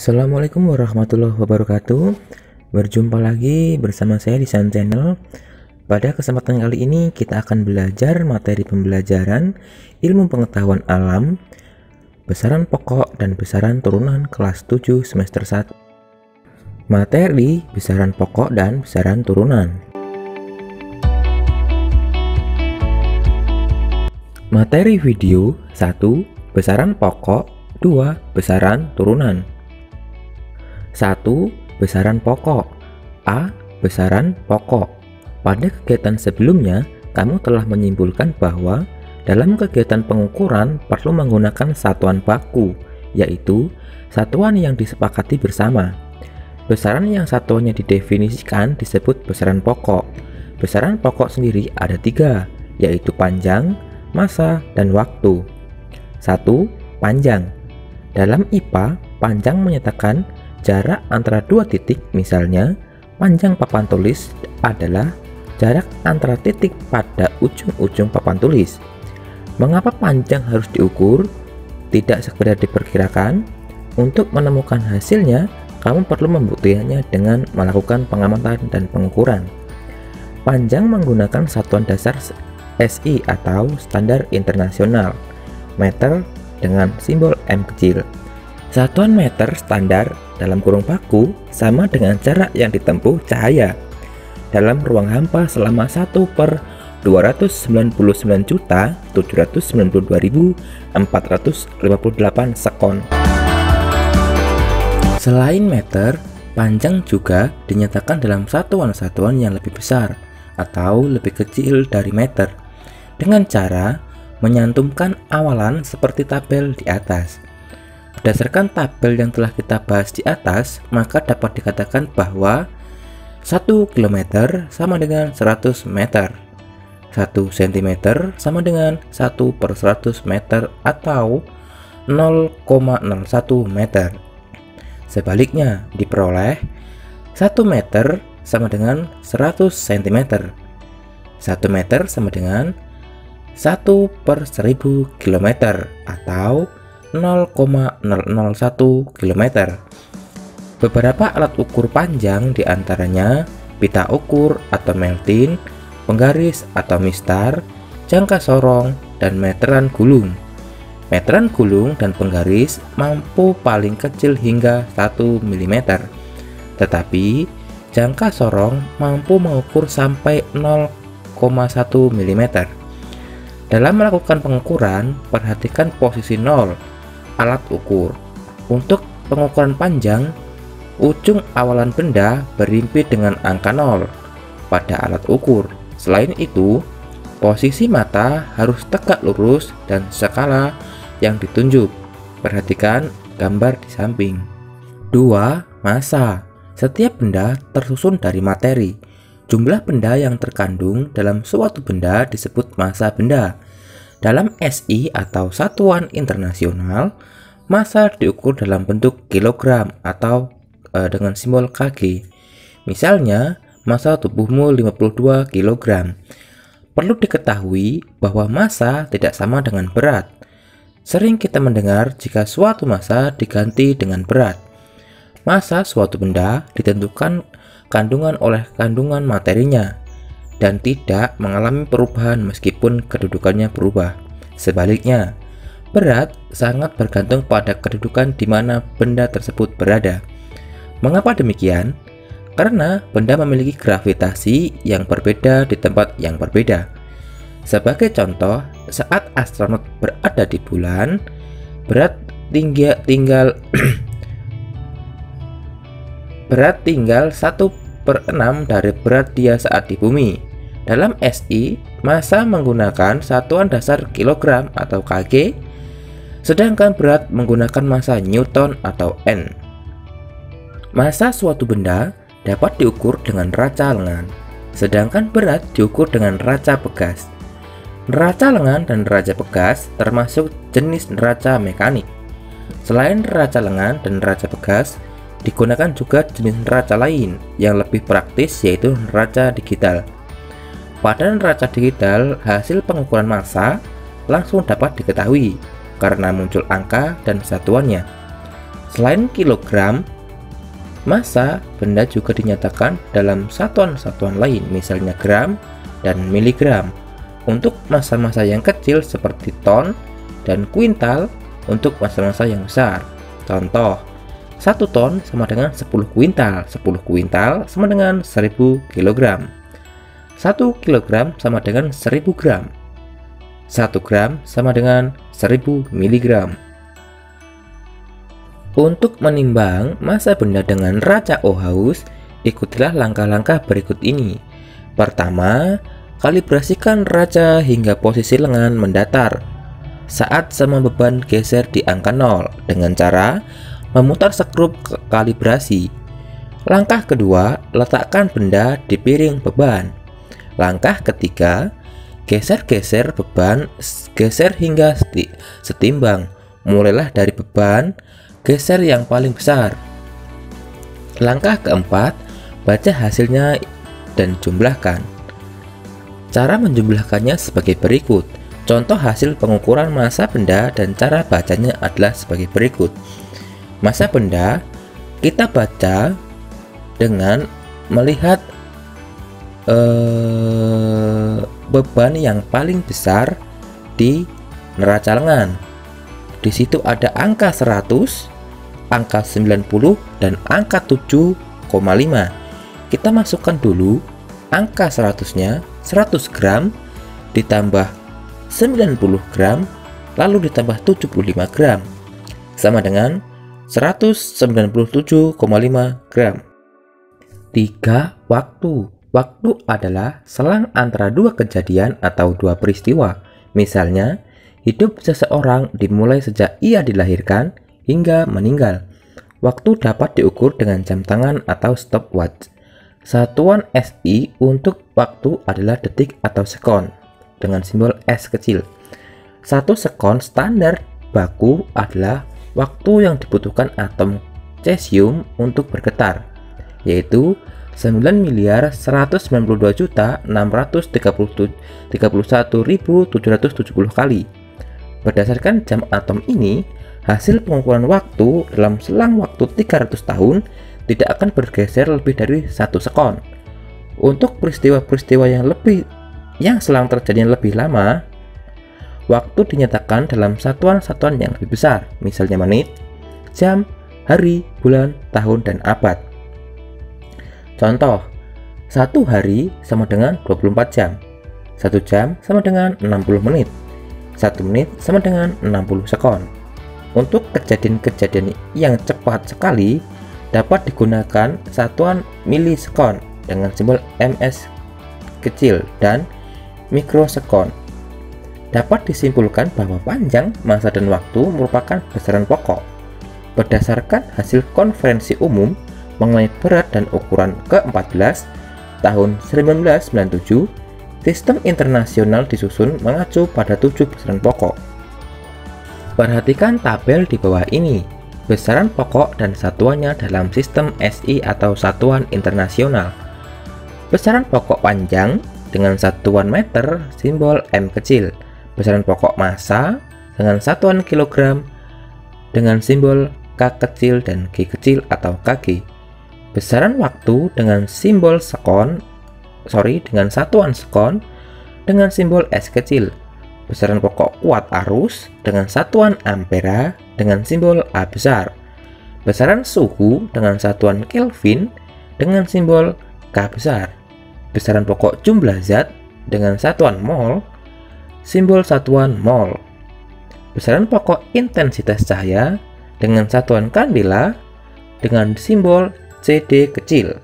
Assalamualaikum warahmatullahi wabarakatuh. Berjumpa lagi bersama saya di San Channel. Pada kesempatan kali ini kita akan belajar materi pembelajaran ilmu pengetahuan alam, besaran pokok dan besaran turunan kelas 7 semester 1. Materi besaran pokok dan besaran turunan. Materi video 1. Besaran pokok. 2. Besaran turunan. 1. Besaran pokok. A. Besaran pokok. Pada kegiatan sebelumnya, kamu telah menyimpulkan bahwa dalam kegiatan pengukuran perlu menggunakan satuan baku, yaitu satuan yang disepakati bersama. Besaran yang satuannya didefinisikan disebut besaran pokok. Besaran pokok sendiri ada 3, yaitu panjang, massa, dan waktu. 1. Panjang. Dalam IPA, panjang menyatakan jarak antara dua titik, misalnya panjang papan tulis adalah jarak antara titik pada ujung-ujung papan tulis. Mengapa panjang harus diukur? Tidak sekedar diperkirakan. Untuk menemukan hasilnya, kamu perlu membuktikannya dengan melakukan pengamatan dan pengukuran. Panjang menggunakan satuan dasar SI atau standar internasional, meter dengan simbol M kecil. Satuan meter standar dalam kurung baku sama dengan jarak yang ditempuh cahaya dalam ruang hampa selama 1/299.792.458 sekon. Selain meter, panjang juga dinyatakan dalam satuan-satuan yang lebih besar atau lebih kecil dari meter dengan cara menyantumkan awalan seperti tabel di atas. Berdasarkan tabel yang telah kita bahas di atas, maka dapat dikatakan bahwa 1 km sama dengan 100 meter, 1 cm sama dengan 1/100 meter atau 0,01 meter. Sebaliknya diperoleh 1 meter sama dengan 100 cm, 1 meter sama dengan 1/1000 km atau 0,001 km. Beberapa alat ukur panjang diantaranya pita ukur atau meltin, penggaris atau mistar, jangka sorong, dan meteran gulung. Meteran gulung dan penggaris mampu paling kecil hingga 1 mm, tetapi jangka sorong mampu mengukur sampai 0,1 mm. Dalam melakukan pengukuran, perhatikan posisi 0 alat ukur. Untuk pengukuran panjang, ujung awalan benda berhimpit dengan angka 0 pada alat ukur. Selain itu, posisi mata harus tegak lurus dan skala yang ditunjuk. Perhatikan gambar di samping. 2. Massa. Setiap benda tersusun dari materi. Jumlah benda yang terkandung dalam suatu benda disebut massa benda. Dalam SI atau satuan internasional, massa diukur dalam bentuk kilogram atau dengan simbol kg. Misalnya, massa tubuhmu 52 kg. Perlu diketahui bahwa massa tidak sama dengan berat. Sering kita mendengar jika suatu massa diganti dengan berat. Massa suatu benda ditentukan kandungan oleh kandungan materinya dan tidak mengalami perubahan meskipun kedudukannya berubah. Sebaliknya, berat sangat bergantung pada kedudukan di mana benda tersebut berada. Mengapa demikian? Karena benda memiliki gravitasi yang berbeda di tempat yang berbeda. Sebagai contoh, saat astronot berada di bulan, berat tinggal berat tinggal 1/6 dari berat dia saat di bumi. Dalam SI, massa menggunakan satuan dasar kilogram atau kg, sedangkan berat menggunakan massa newton atau N. Massa suatu benda dapat diukur dengan neraca lengan, sedangkan berat diukur dengan neraca pegas. Neraca lengan dan neraca pegas termasuk jenis neraca mekanik. Selain neraca lengan dan neraca pegas, digunakan juga jenis neraca lain yang lebih praktis, yaitu neraca digital. Pada neraca digital, hasil pengukuran massa langsung dapat diketahui karena muncul angka dan satuannya. Selain kilogram, massa benda juga dinyatakan dalam satuan-satuan lain, misalnya gram dan miligram untuk massa-massa yang kecil seperti ton, dan kuintal untuk massa-massa yang besar. Contoh, 1 ton sama dengan 10 kuintal, 10 kuintal sama dengan 1000 kg. 1 kilogram sama dengan 1000 gram. 1 gram sama dengan 1000 miligram. Untuk menimbang massa benda dengan raca Ohaus, ikutilah langkah-langkah berikut ini. Pertama, kalibrasikan raca hingga posisi lengan mendatar saat sama beban geser di angka 0 dengan cara memutar skrup kalibrasi. Langkah kedua, letakkan benda di piring beban. Langkah ketiga, geser-geser beban, geser hingga setimbang. Mulailah dari beban, geser yang paling besar. Langkah keempat, baca hasilnya dan jumlahkan. Cara menjumlahkannya sebagai berikut. Contoh hasil pengukuran massa benda dan cara bacanya adalah sebagai berikut. Massa benda kita baca dengan melihat beban yang paling besar di neraca lengan. Di situ ada angka 100, angka 90, dan angka 7,5. Kita masukkan dulu angka 100-nya, 100 gram ditambah 90 gram lalu ditambah 75 gram sama dengan 197,5 gram. 3. Waktu. Waktu adalah selang antara dua kejadian atau dua peristiwa. Misalnya, hidup seseorang dimulai sejak ia dilahirkan hingga meninggal. Waktu dapat diukur dengan jam tangan atau stopwatch. Satuan SI untuk waktu adalah detik atau sekon dengan simbol S kecil. 1 sekon standar baku adalah waktu yang dibutuhkan atom cesium untuk bergetar, yaitu 9.692.631.770 kali. Berdasarkan jam atom ini, hasil pengukuran waktu dalam selang waktu 300 tahun tidak akan bergeser lebih dari 1 sekon. Untuk peristiwa-peristiwa yang selang terjadi lebih lama, waktu dinyatakan dalam satuan-satuan yang lebih besar, misalnya menit, jam, hari, bulan, tahun, dan abad. Contoh, 1 hari sama dengan 24 jam, 1 jam sama dengan 60 menit, 1 menit sama dengan 60 sekon. Untuk kejadian-kejadian yang cepat sekali, dapat digunakan satuan milisekon dengan simbol ms kecil dan mikrosekon. Dapat disimpulkan bahwa panjang, massa, dan waktu merupakan besaran pokok. Berdasarkan hasil konferensi umum mengenai berat dan ukuran ke-14 tahun 1997, sistem internasional disusun mengacu pada 7 besaran pokok. Perhatikan tabel di bawah ini, besaran pokok dan satuannya dalam sistem SI atau satuan internasional. Besaran pokok panjang dengan satuan meter, simbol M kecil. Besaran pokok massa dengan satuan kilogram dengan simbol K kecil dan G kecil atau kg. Besaran waktu dengan simbol dengan satuan sekon dengan simbol S kecil. Besaran pokok kuat arus dengan satuan ampera dengan simbol A besar. Besaran suhu dengan satuan Kelvin dengan simbol K besar. Besaran pokok jumlah zat dengan satuan mol, simbol satuan mol. Besaran pokok intensitas cahaya dengan satuan kandela dengan simbol CD kecil.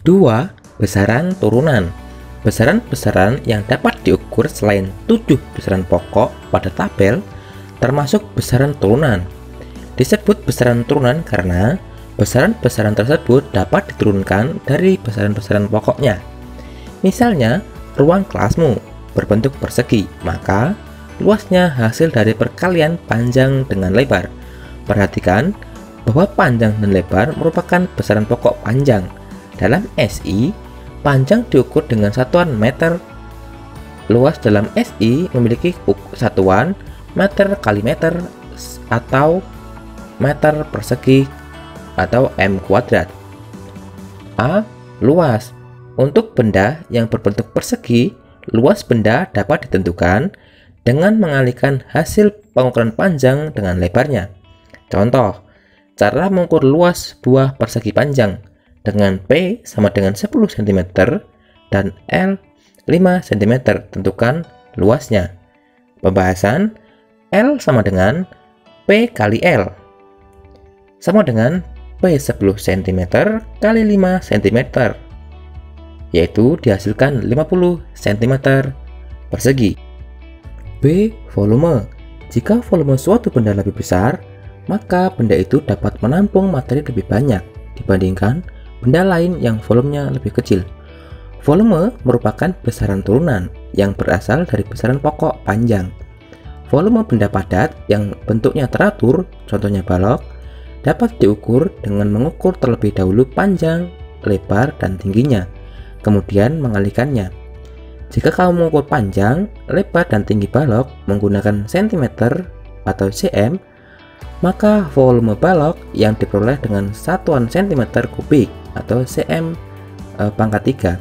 2. Besaran turunan. Besaran-besaran yang dapat diukur selain 7 besaran pokok pada tabel termasuk besaran turunan. Disebut besaran turunan karena besaran-besaran tersebut dapat diturunkan dari besaran-besaran pokoknya. Misalnya, ruang kelasmu berbentuk persegi, maka luasnya hasil dari perkalian panjang dengan lebar. Perhatikan bahwa panjang dan lebar merupakan besaran pokok panjang. Dalam SI, panjang diukur dengan satuan meter. Luas dalam SI memiliki satuan meter kali meter atau meter persegi atau m kuadrat. A. Luas. Untuk benda yang berbentuk persegi, luas benda dapat ditentukan dengan mengalihkan hasil pengukuran panjang dengan lebarnya. Contoh, cara mengukur luas buah persegi panjang dengan P sama dengan 10 cm dan L 5 cm, tentukan luasnya. Pembahasan, L sama dengan P kali L sama dengan P 10 cm kali 5 cm, yaitu dihasilkan 50 cm persegi. B. Volume. Jika volume suatu benda lebih besar, maka benda itu dapat menampung materi lebih banyak dibandingkan benda lain yang volumenya lebih kecil. Volume merupakan besaran turunan yang berasal dari besaran pokok panjang. Volume benda padat yang bentuknya teratur, contohnya balok, dapat diukur dengan mengukur terlebih dahulu panjang, lebar, dan tingginya, kemudian mengalihkannya. Jika kamu mengukur panjang, lebar, dan tinggi balok menggunakan cm atau cm, maka volume balok yang diperoleh dengan satuan cm kubik atau cm pangkat 3.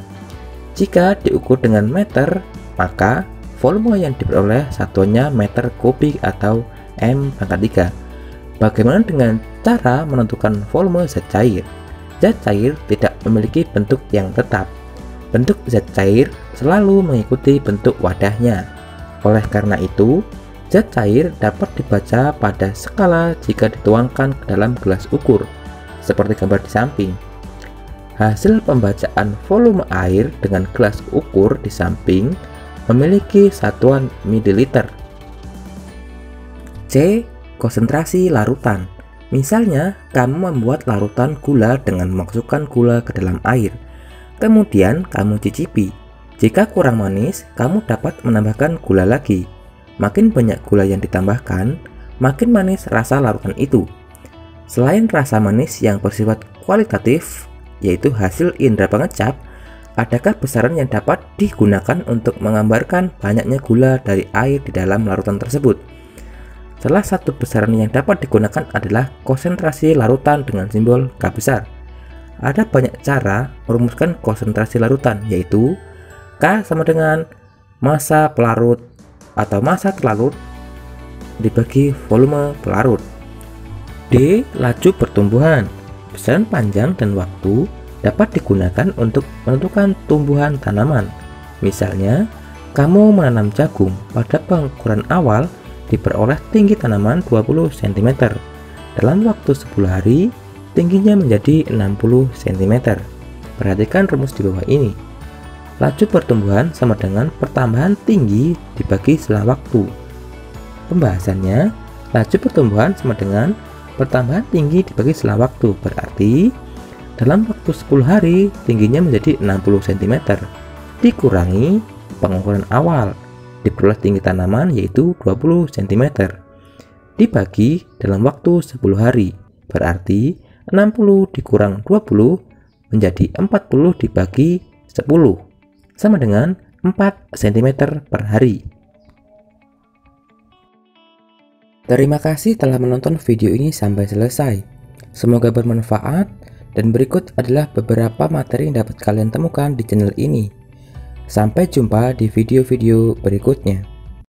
Jika diukur dengan meter, maka volume yang diperoleh satuannya meter kubik atau m pangkat 3. Bagaimana dengan cara menentukan volume zat cair? Zat cair tidak memiliki bentuk yang tetap. Bentuk zat cair selalu mengikuti bentuk wadahnya. Oleh karena itu, zat cair dapat dibaca pada skala jika dituangkan ke dalam gelas ukur, seperti gambar di samping. Hasil pembacaan volume air dengan gelas ukur di samping memiliki satuan mililiter. C. Konsentrasi larutan. Misalnya, kamu membuat larutan gula dengan memasukkan gula ke dalam air. Kemudian kamu cicipi. Jika kurang manis, kamu dapat menambahkan gula lagi. Makin banyak gula yang ditambahkan, makin manis rasa larutan itu. Selain rasa manis yang bersifat kualitatif, yaitu hasil indera pengecap, adakah besaran yang dapat digunakan untuk menggambarkan banyaknya gula dari air di dalam larutan tersebut? Salah satu besaran yang dapat digunakan adalah konsentrasi larutan dengan simbol K besar. Ada banyak cara merumuskan konsentrasi larutan, yaitu K sama dengan massa pelarut atau massa terlarut dibagi volume pelarut. D. Laju pertumbuhan. Besaran panjang dan waktu dapat digunakan untuk menentukan tumbuhan tanaman. Misalnya, kamu menanam jagung, pada pengukuran awal diperoleh tinggi tanaman 20 cm. Dalam waktu 10 hari, tingginya menjadi 60 cm. Perhatikan rumus di bawah ini. Laju pertumbuhan sama dengan pertambahan tinggi dibagi setelah waktu. Pembahasannya, laju pertumbuhan sama dengan pertambahan tinggi dibagi setelah waktu, berarti dalam waktu 10 hari tingginya menjadi 60 cm dikurangi pengukuran awal, diperoleh tinggi tanaman yaitu 20 cm, dibagi dalam waktu 10 hari, berarti 60 dikurang 20 menjadi 40 dibagi 10 sama dengan 4 cm per hari. Terima kasih telah menonton video ini sampai selesai. Semoga bermanfaat, dan berikut adalah beberapa materi yang dapat kalian temukan di channel ini. Sampai jumpa di video-video berikutnya.